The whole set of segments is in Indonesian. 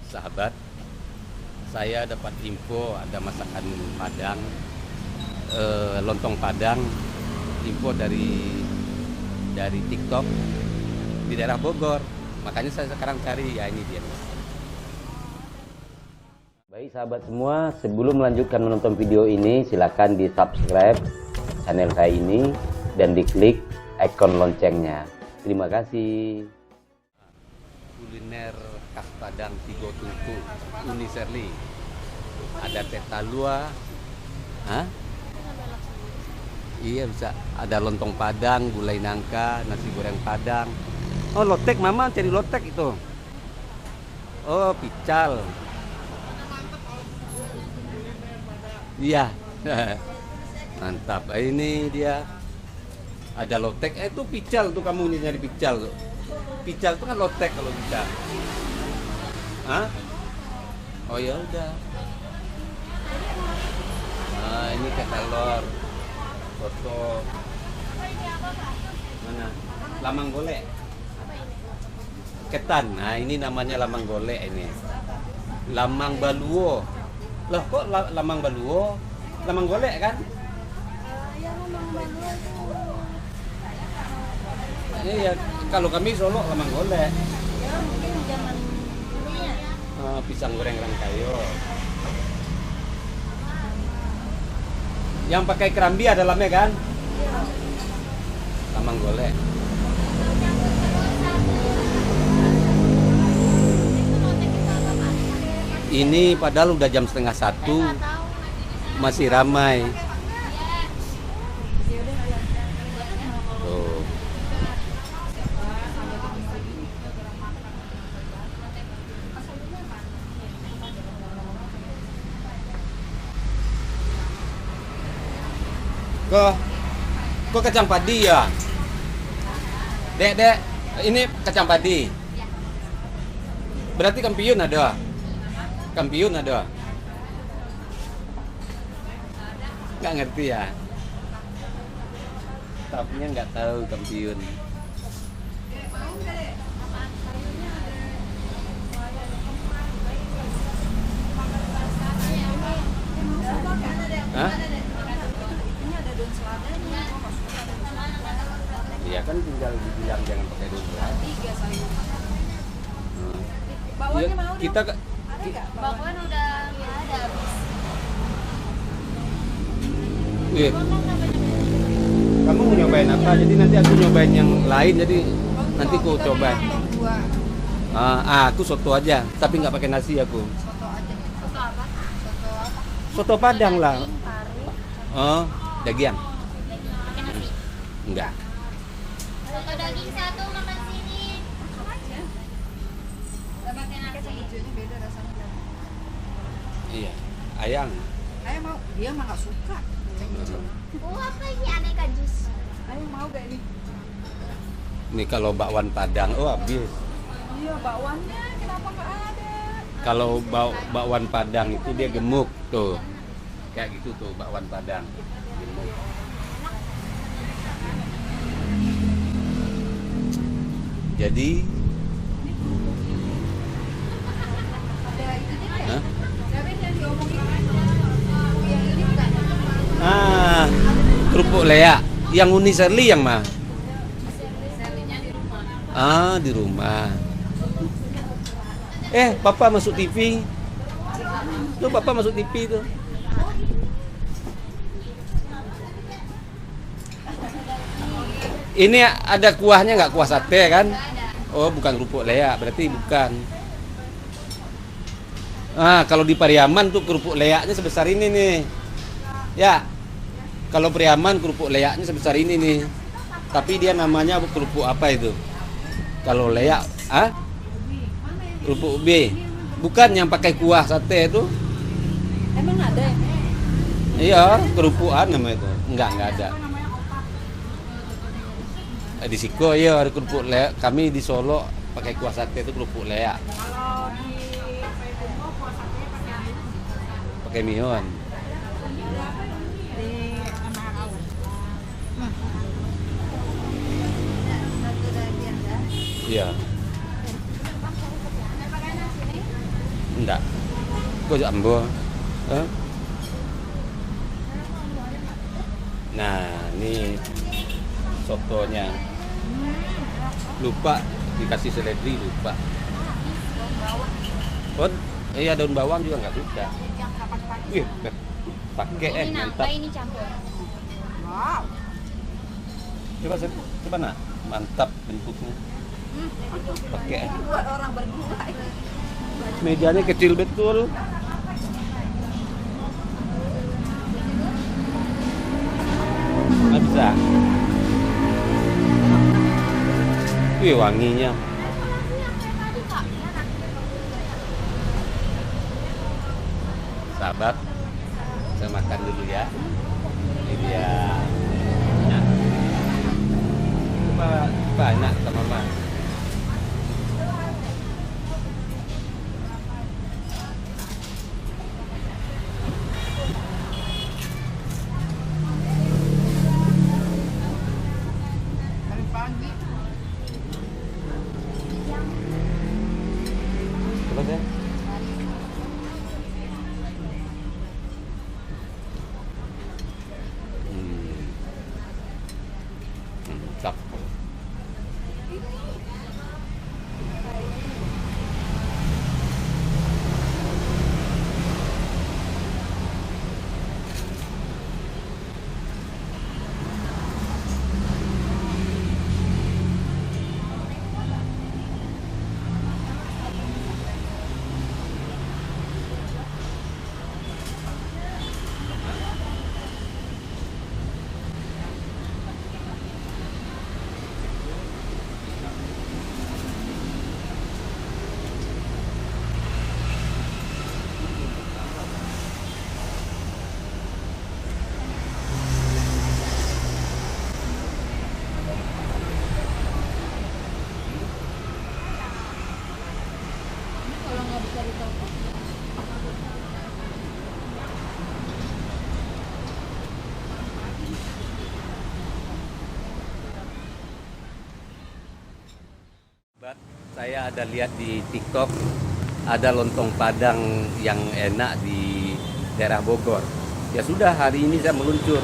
sahabat, saya dapat info ada masakan Padang, lontong Padang, info dari TikTok di daerah Bogor. Makanya saya sekarang cari, ya ini dia. Baik sahabat semua, sebelum melanjutkan menonton video ini, silakan di subscribe channel saya ini dan diklik ikon loncengnya. Terima kasih. Kuliner khas Padang Tigo Tungku, Uni Serli. Ada teh talua, iya bisa. Ada lontong Padang, gulai nangka, nasi goreng Padang. Oh lotek, mama cari lotek itu. Oh pical. Iya, mantap. Ini dia ada lotek. Itu pical tuh, kamu ini nyari pical tuh. Pical itu kan lotek kalau bisa. Hah? Oh ya udah. Nah, ini telur, soto. Mana? Lamang golek. Ketan. Nah, ini namanya lamang golek ini. Lamang baluo. Loh kok lamang baluo? Lamang golek kan? Ya lamang baluo itu. Iya, kalau kami Solo lamang golek. Ya mungkin zaman dulu ya. Pisang goreng rangkayo. Yang pakai kerambi ada dalamnya kan? Lamang golek. Ini padahal udah jam 12:30, masih ramai. Tuh. Kok kacang padi ya? Dek, ini kacang padi. Berarti kampiun ada? Kampiun ada? Nggak ngerti ya? Tapinya nggak tahu kampiun. Hah? Iya kan tinggal dibilang jangan pakai daun selada. Bawangnya mau dong? Kita Bawang udah nggak ada habis. Iya. Kamu mau nyobain apa? Jadi nanti aku nyobain yang lain. Jadi nanti aku coba. Aku soto aja, tapi nggak pakai nasi aku. Soto aja. Soto apa? Soto apa? Soto Padang lah. Pari. Oh, daging. Pakai nasi. Enggak. Soto daging satu makan sini. Aja. Gak pakai nasi. Hijaunya beda rasanya. Iya. Ayang. Ayah mau, dia mah nggak suka. Apa ini aneka jus? Ayah mau gak ini? Ini kalau bakwan Padang, oh habis. Iya, bakwannya kenapa nggak ada? Kalau bakwan Padang itu dia gemuk tuh. Kayak gitu tuh bakwan Padang. Gemuk. Jadi Ada itu dia ya? Hah? Siapa yang diomongin? Yang ini bukan? Kerupuk Lea yang Uni Serli yang mah. Selinya di rumah. Di rumah. Papa masuk TV. Tuh Papa masuk TV tuh. Ini ada kuahnya nggak, kuah sate kan? Oh, bukan kerupuk Lea, berarti bukan. Kalau di Pariaman tuh kerupuk leaknya sebesar ini nih. Ya. Kalau Pariaman kerupuk leaknya sebesar ini nih. Tapi dia namanya kerupuk apa itu? Kalau leak, kerupuk ubi. Bukan yang pakai kuah sate itu. Emang ada ya? Iya, kerupukan nama itu. Enggak ada. Di Siko iya ada kerupuk leak. Kami di Solo pakai kuah sate itu kerupuk leak. Kalau di Payakumbuh kuah satenya pakai Pakai mihun. di Amarau. Satu bagian dah. Iya. Enggak. Kok ambo? Hah? Nah, ini sotonya. Lupa dikasih seledri, lupa. Oh, iya daun bawang juga nggak suka. Wih, pakai Ini nangka, mantap. ini campur. Wow. Coba nak, mantap bentuknya. Pakai. Buat orang berdua. Mejanya kecil betul. Nggak bisa. Wih, wanginya. Sahabat, saya makan dulu ya. Ini dia. Nah. Coba banyak sama mama. Dari pagi. Coba deh. Mantap. Kalau nggak bisa di toko. Saya ada lihat di TikTok ada lontong Padang yang enak di daerah Bogor. Ya sudah, hari ini saya meluncur.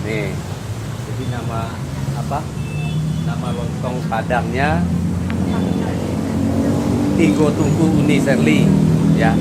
Nih, jadi nama apa? Nama lontong Padangnya Tigo Tungku Uni Serli. Ya,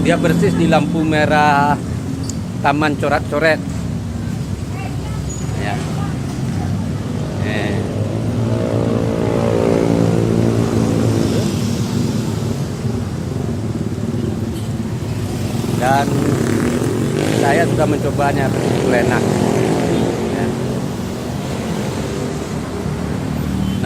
dia persis di lampu merah Taman Coret-Coret. Ya. Dan saya sudah mencobanya, betul enak. Ya.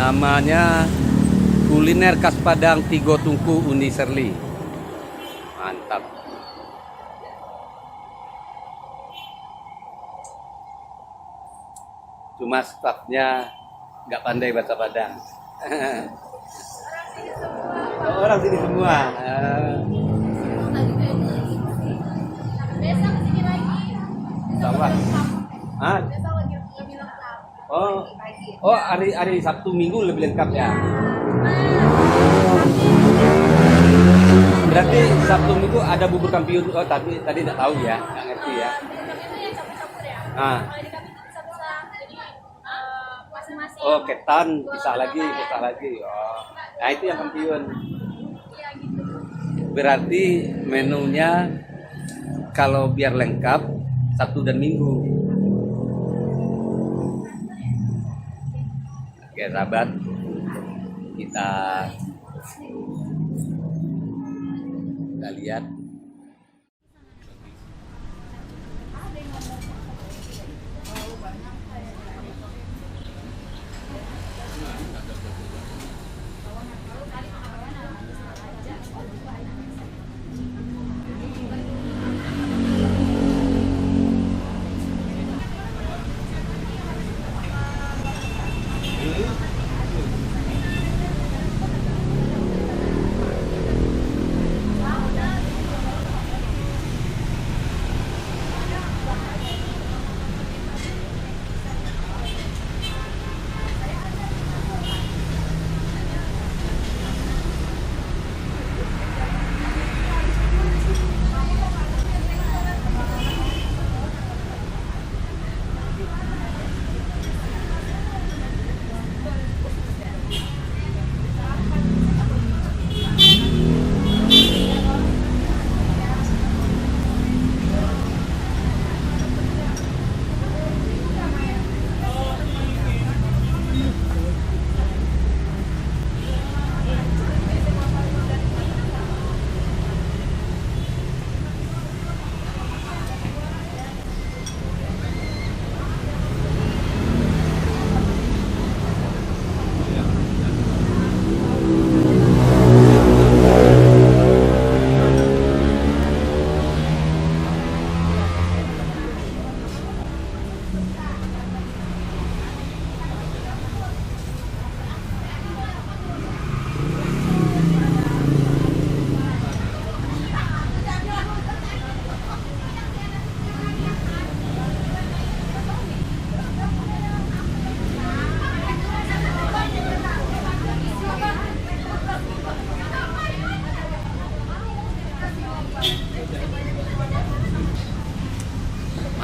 Namanya kuliner khas Padang Tigo Tungku Uni Serli. Mantap. Cuma stafnya nggak pandai bahasa Padang. Orang sini semua. Besok kesini lagi. Sama. Ah, Besok lebih lengkap. oh hari Sabtu Minggu lebih lengkap ya. Berarti Sabtu Minggu ada bubur kampiun. Oh tadi nggak tahu ya, nggak ngerti ya. Itu yang campur-campur ya. Ah. Kalau di kami itu bisa-bisa. Jadi masing-masing. Oh ketan pisah lagi. Oh, nah itu yang kampiun. Iya gitu. Berarti menunya kalau biar lengkap Sabtu dan Minggu. Oke sahabat, kita lihat.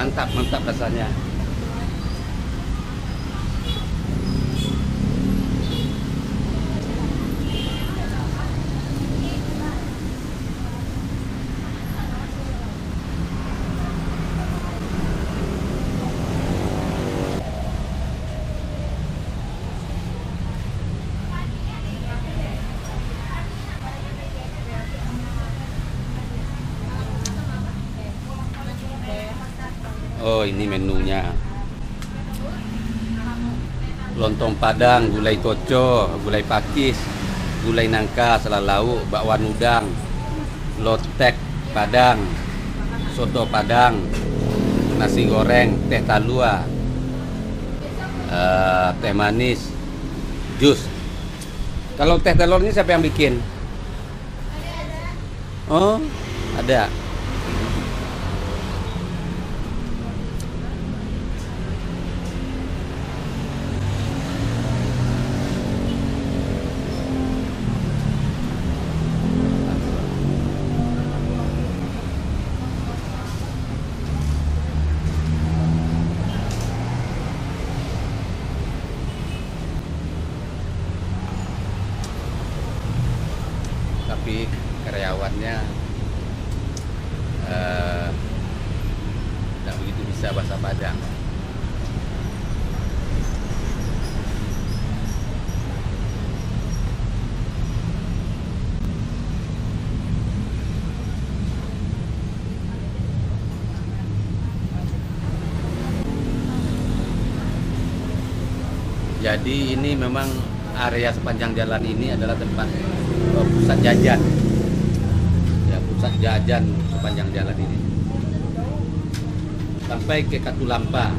Mantap, mantap rasanya. Oh, ini menunya. Lontong Padang, gulai koco, gulai pakis, gulai nangka, sela lauk, bakwan udang, lotek Padang, soto Padang, nasi goreng, teh talua, teh manis, jus. Kalau teh telurnya siapa yang bikin? Oh, ada. Tapi karyawannya tidak begitu bisa bahasa Padang. Jadi ini memang area sepanjang jalan ini adalah tempat pusat jajan. Ya, pusat jajan sepanjang jalan ini. Sampai ke Katulampa.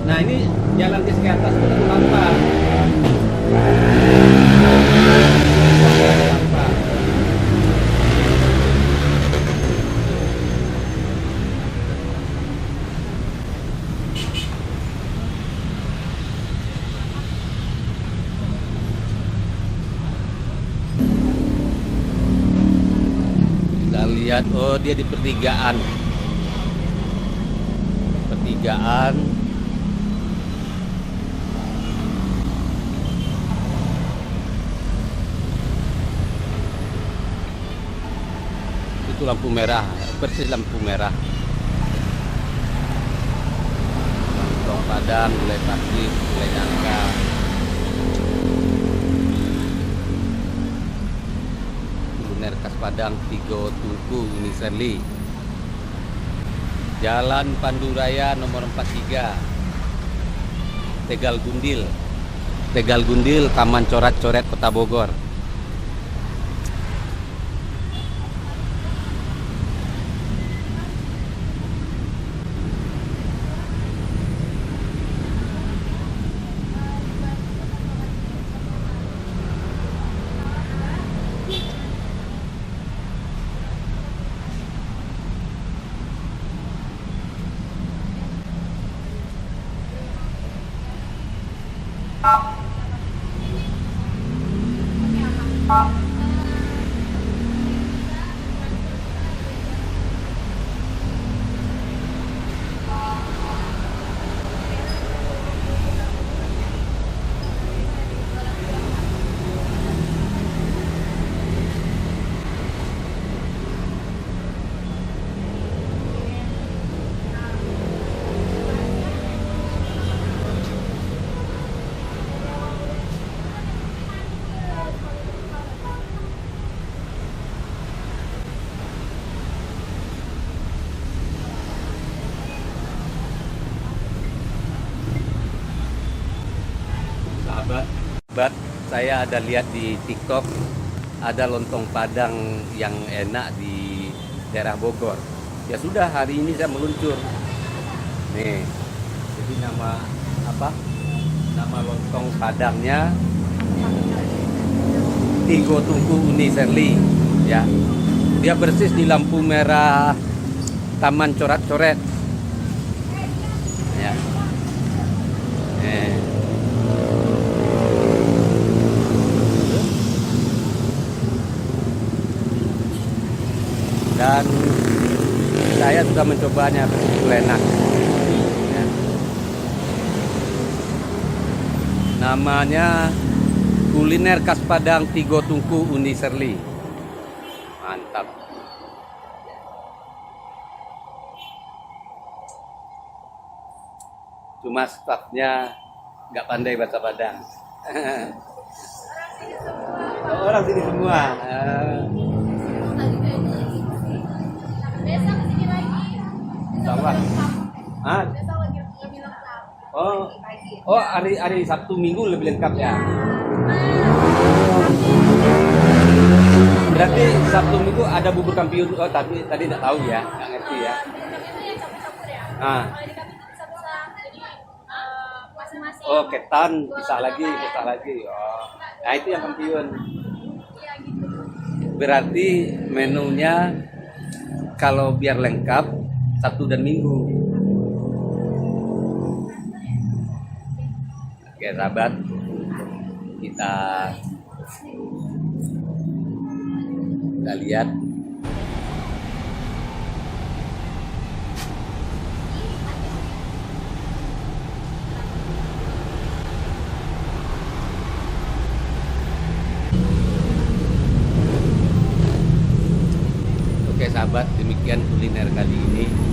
Nah, ini jalan ke atas Katulampa. Katulampa. Kita lihat, oh dia di pertigaan. Pertigaan. Itu lampu merah, persis lampu merah. Lontong Padang, gulai pakis, gulai nangka. Kuliner khas Padang, Tigo Tungku Uniseli. Jalan Panduraya nomor 43. Tegal Gundil. Tegal Gundil, Taman Coret-Coret, Kota Bogor. Sahabat, saya ada lihat di TikTok ada lontong Padang yang enak di daerah Bogor. Ya sudah, hari ini saya meluncur. Nih, jadi nama apa? Nama lontong Padangnya Tigo Tungku Uniseli. Ya, dia persis di lampu merah Taman Coret-Coret. Ya. Dan saya sudah mencobanya, betul enak. Ya. Namanya kuliner khas Padang Tigo Tungku Uni Serli. Mantap. Cuma stafnya nggak pandai bahasa Padang. Orang sini semua. Besok kesini lagi. Sama. Ah, Besok lebih lengkap. oh hari Sabtu Minggu lebih lengkap ya. Berarti Sabtu Minggu ada bubur kampiun. Oh tapi tadi nggak tahu ya, nggak ngerti ya. Itu yang campur-campur ya. Ah. Kalau di kami itu bisa-bisa. Jadi masing-masing. Oh ketan bisa lagi. Oh, nah itu yang kampiun. Iya gitu. Berarti menunya kalau biar lengkap Sabtu dan Minggu. Oke sahabat, kita lihat. Oke sahabat, demikian kuliner kali ini.